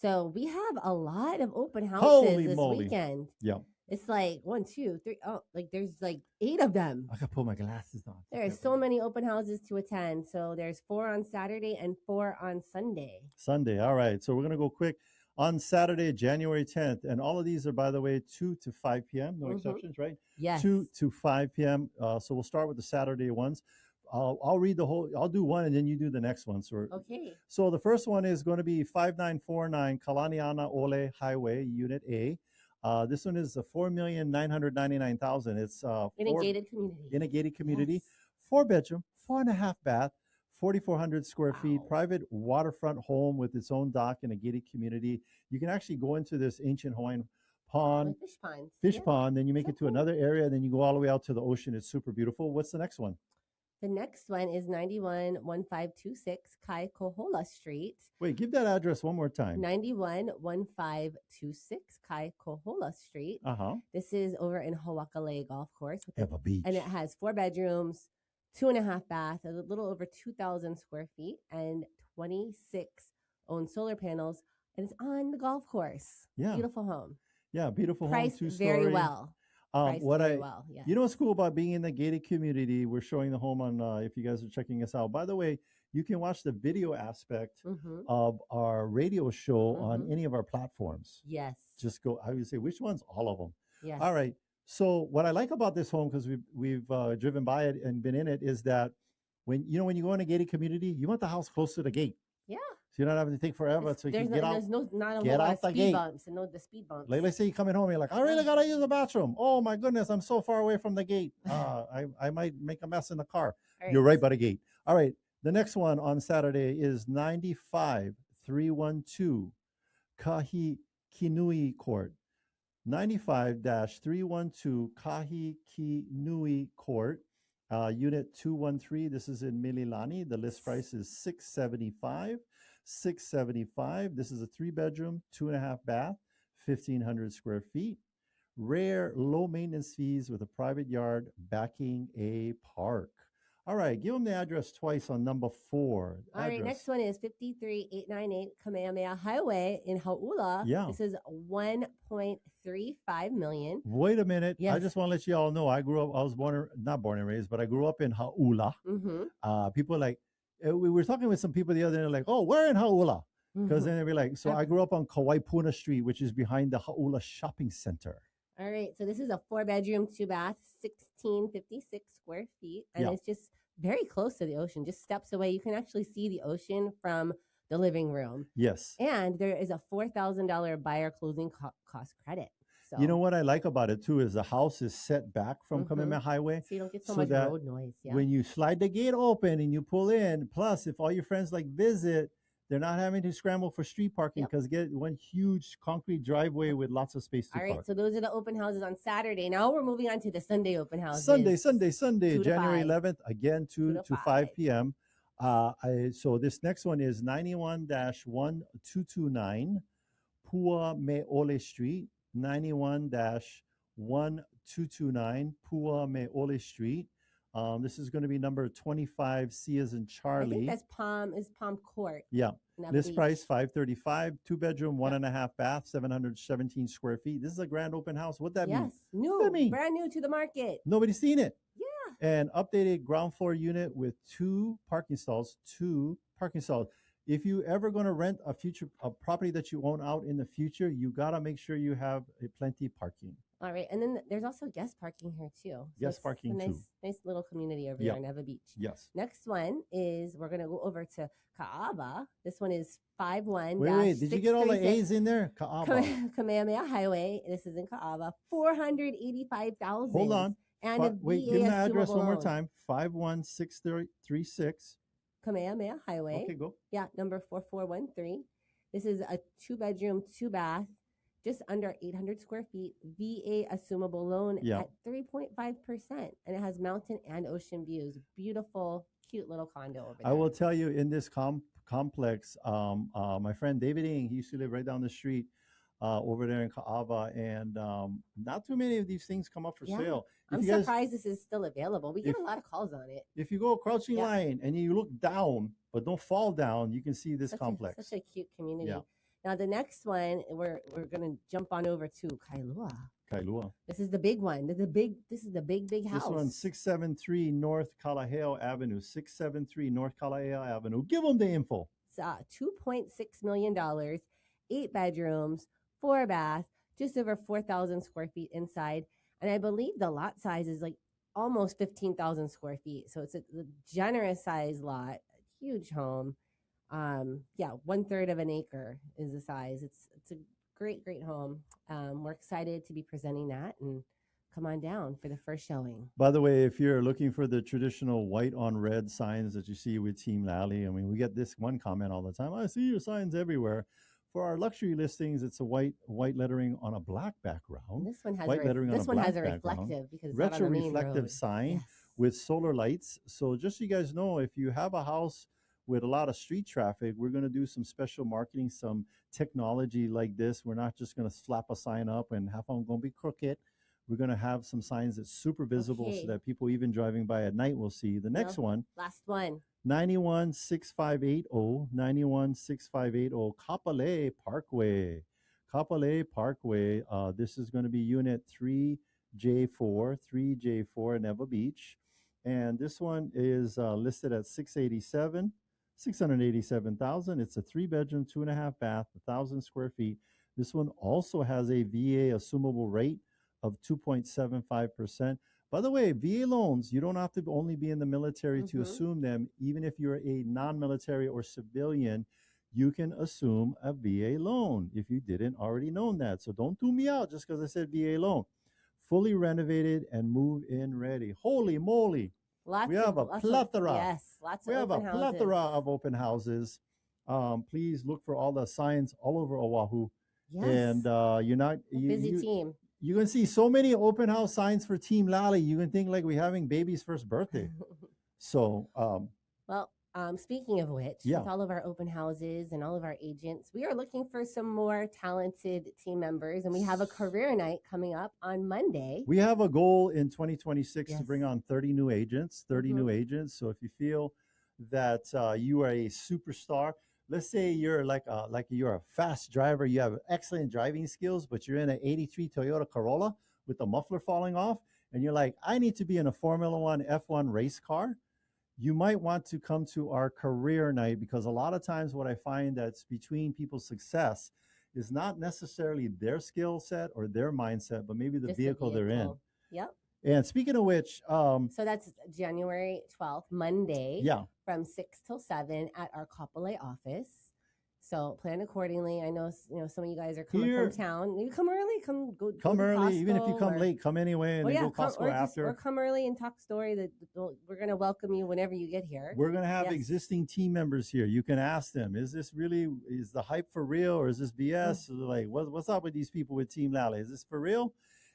So we have a lot of open houses this weekend. Yeah. It's 1, 2, 3. Oh, there's 8 of them. I gotta put my glasses on. There are so many open houses to attend. So there's 4 on Saturday and 4 on Sunday. All right. So we're gonna go quick on Saturday, January 10th, and all of these are, by the way, 2 to 5 p.m. No exceptions, right? Yes. 2 to 5 p.m. So we'll start with the Saturday ones. I'll read the whole. I'll do one and then you do the next one. So okay. So the first one is going to be 5949 Kalaniana Ole Highway, Unit A. This one is $4,999,000. It's in a gated community. In a gated community, 4-bedroom, 4.5 bath, 4,400 square feet, private waterfront home with its own dock in a gated community. You can actually go into this ancient Hawaiian pond, fish ponds. fish pond. Then you make it to another area. Then you go all the way out to the ocean. It's super beautiful. What's the next one? The next one is 911526 Kaikohola Street. Wait, give that address one more time. 911526 Kaikohola Street. This is over in Hawakale Golf Course. Have a beach. And it has 4 bedrooms, 2.5 baths, a little over 2,000 square feet, and 26 owned solar panels. And it's on the golf course. Yeah. Beautiful home. Yeah, beautiful Priced home, 2-story. very well. Yes. You know what's cool about being in the gated community? We're showing the home on, if you guys are checking us out. By the way, you can watch the video aspect of our radio show on any of our platforms. Yes. Just go, I would say, which ones? All of them. Yes. All right. So what I like about this home, because we've driven by it and been in it, is that when you go in a gated community, you want the house close to the gate. Yeah. So you don't have to take forever. So you can get out. There's not a get lot out of the speed gate. bumps and the speed bumps. Like, let's say you coming home, you're like, I really gotta use the bathroom. Oh my goodness, I'm so far away from the gate. I might make a mess in the car. You're right by the gate. All right. The next one on Saturday is 95312 Kahikinui Court. 95-312 Kahikinui Court. Unit 213. This is in Mililani. The list price is $675. $675. This is a 3-bedroom, 2.5 bath, 1,500 square feet. Rare low maintenance fees with a private yard backing a park. All right, give them the address twice on number 4. All right, next one is 53898 Kamehameha Highway in Hauula. Yeah. This is $1.35 million. Wait a minute. Yes. I just want to let you all know I was not born and raised, but I grew up in Hauula. People like, we were talking with some people the other day, like, oh, we're in Hauula. Because then they'd be like, so I grew up on Kawaipuna Street, which is behind the Hauula Shopping Center. All right, so this is a 4-bedroom, 2-bath, 1,656 square feet, and it's just very close to the ocean, just steps away. You can actually see the ocean from the living room. Yes. And there is a $4,000 buyer closing cost credit. So, you know what I like about it too is the house is set back from Kamehameha Highway. So you don't get so much road noise. Yeah. When you slide the gate open and you pull in, plus if all your friends like visit, they're not having to scramble for street parking because get one huge concrete driveway with lots of space to park. All right, so those are the open houses on Saturday. Now we're moving on to the Sunday open houses. Sunday, January 11th, again, 2 to 5 p.m. So this next one is 91-1229 Pua Me'ole Street, 91-1229 Pua Me'ole Street. This is going to be number 25, C as in Charlie. I think that's Palm Court. Yeah. List price $535, 2-bedroom, 1.5 bath, 717 square feet. This is a grand open house. What that mean? Yes, new, brand new to the market. Nobody's seen it. Yeah. And updated ground floor unit with 2 parking stalls. If you ever going to rent a property that you own out in the future, you got to make sure you have plenty parking. All right, and then there's also guest parking here too. So guest parking too. Nice little community over there in Eva Beach. Yes. Next one is we're gonna go over to Ka'aba. This one is 51. Wait, did you get all the A's in there? Ka'aba. Kamehameha Highway. This is in Ka'aba. 485,000. Hold on. And wait, give me the address one more time. 51636. Kamehameha Highway. Okay, go. Yeah, number 4413. This is a 2-bedroom, 2-bath. Just under 800 square feet, VA assumable loan at 3.5%. And it has mountain and ocean views. Beautiful, cute little condo over there. I will tell you, in this complex, my friend David Ng, he used to live right down the street over there in Ka'ava. And not too many of these things come up for sale. I'm surprised this is still available. We get a lot of calls on it. If you go crouching line and you look down, but don't fall down, you can see this complex. Such a cute community. Yeah. Now, the next one, we're going to jump on over to Kailua. Kailua. This is the big one. This is the big house. This one's 673 North Kalaheo Avenue. 673 North Kalaheo Avenue. Give them the info. It's $2.6 million, 8 bedrooms, 4 bath, just over 4,000 square feet inside. And I believe the lot size is like almost 15,000 square feet. So it's a generous size lot, huge home. 1/3 of an acre is the size. It's a great home. We're excited to be presenting that, and come on down for the first showing. By the way, if you're looking for the traditional white on red signs that you see with Team Lally, I mean, we get this one comment all the time. I see your signs everywhere. For our luxury listings, it's a white lettering on a black background. This one has white lettering on a black has a background. reflective because it's retro not on the main reflective road. sign Yes. with solar lights. So just so you guys know, if you have a house with a lot of street traffic, we're going to do some special marketing, some technology like this. We're not just going to slap a sign up and half of them going to be crooked. We're going to have some signs that's super visible so that people even driving by at night will see. The next one. Last one. 916580, 916580, Kapolei Parkway. Kapolei Parkway. This is going to be unit 3J4 in Eva Beach. And this one is listed at 687,000. It's a 3-bedroom, 2.5 bath, 1,000 square feet. This one also has a VA assumable rate of 2.75%. By the way, VA loans, you don't have to only be in the military to assume them. Even if you're a non-military or civilian, you can assume a VA loan if you didn't already know that. So don't do me out just because I said VA loan. Fully renovated and move-in ready. Holy moly. We have a plethora. We have a plethora of open houses. Please look for all the signs all over Oahu. Yes. And you're not busy team. You can see so many open house signs for Team Lally. You can think like we're having baby's first birthday. So, speaking of which, with all of our open houses and all of our agents, we are looking for some more talented team members, and we have a career night coming up on Monday. We have a goal in 2026 to bring on 30 new agents, 30 new agents. So if you feel that you are a superstar, let's say you're you're a fast driver, you have excellent driving skills, but you're in an 83 Toyota Corolla with the muffler falling off, and you're like, I need to be in a Formula One F1 race car. You might want to come to our career night, because a lot of times what I find that's between people's success is not necessarily their skill set or their mindset, but maybe the vehicle they're in. Yep. And speaking of which, so that's January 12th, Monday, from 6 till 7 at our Kapolei office. So plan accordingly. I know, some of you guys are coming from town. You come early, come early. Even if you come late, come anyway, and then go Costco after. Or come early and talk story. We're going to welcome you whenever you get here. We're going to have existing team members here. You can ask them, is the hype for real, or is this BS? Like, what's up with these people with Team Lally? Is this for real?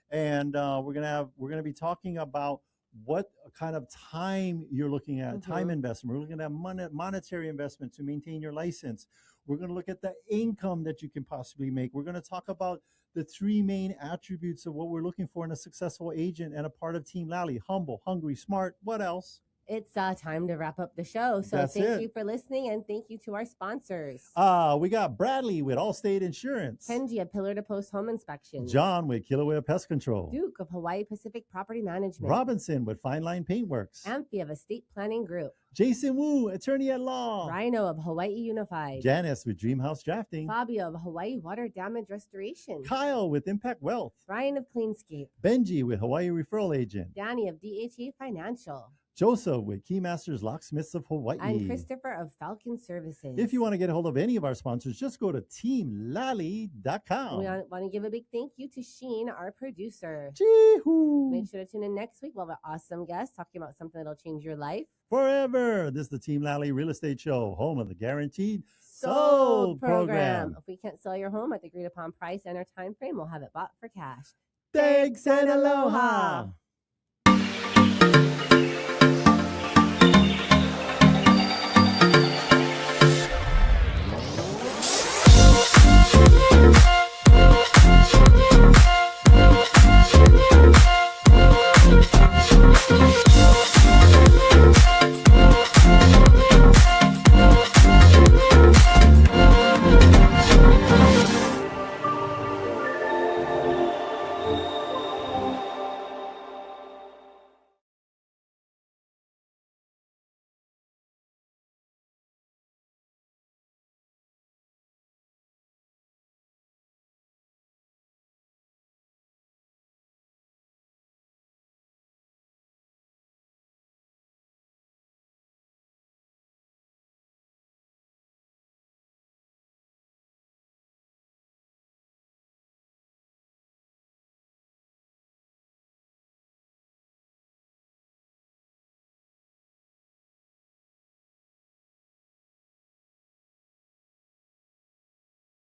And we're gonna be talking about what kind of time you're looking at, time investment. We're looking at monetary investment to maintain your license. We're going to look at the income that you can possibly make. We're going to talk about the 3 main attributes of what we're looking for in a successful agent and a part of Team Lally: humble, hungry, smart. What else? It's time to wrap up the show. So thank you for listening, and thank you to our sponsors. We got Bradley with Allstate Insurance. Kenji of Pillar to Post Home Inspections. John with Kilauea Pest Control. Duke of Hawaii Pacific Property Management. Robinson with Fine Line Paintworks. Amphi of Estate Planning Group. Jason Wu, Attorney at Law. Rhino of Hawaii Unified. Janice with Dreamhouse Drafting. Fabio of Hawaii Water Damage Restoration. Kyle with Impact Wealth. Ryan of Cleanscape. Benji with Hawaii Referral Agent. Danny of DHA Financial. Joseph with Keymasters Locksmiths of Hawaii. And Christopher of Falcon Services. If you want to get a hold of any of our sponsors, just go to teamlally.com. We want to give a big thank you to Sheen, our producer. Chee-hoo. Make sure to tune in next week. We'll have an awesome guest talking about something that'll change your life forever. This is the Team Lally Real Estate Show, home of the Guaranteed Sold program. If we can't sell your home at the agreed upon price and our time frame, we'll have it bought for cash. Thanks and aloha.